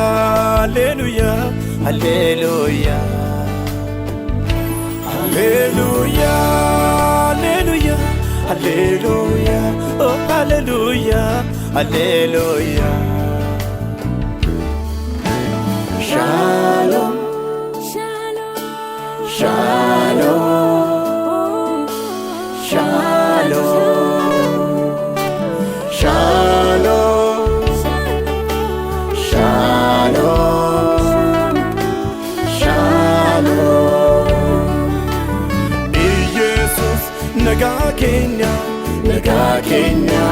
Hallelujah, hallelujah, hallelujah, hallelujah, hallelujah, oh hallelujah, hallelujah. Shalom, shalom, shalom, shalom, shalom. Shaalom, Shaalom. Iyesus naga Kenya, naga Kenya.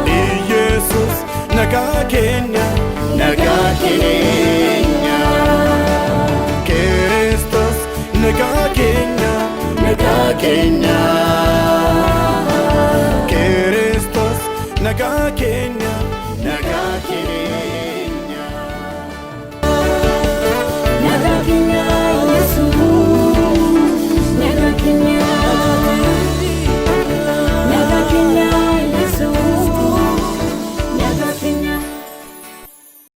Iyesus naga Kenya, naga Kenya. Kristus naga Kenya, naga Kenya. Kristus naga Kenya. Naga Kenya.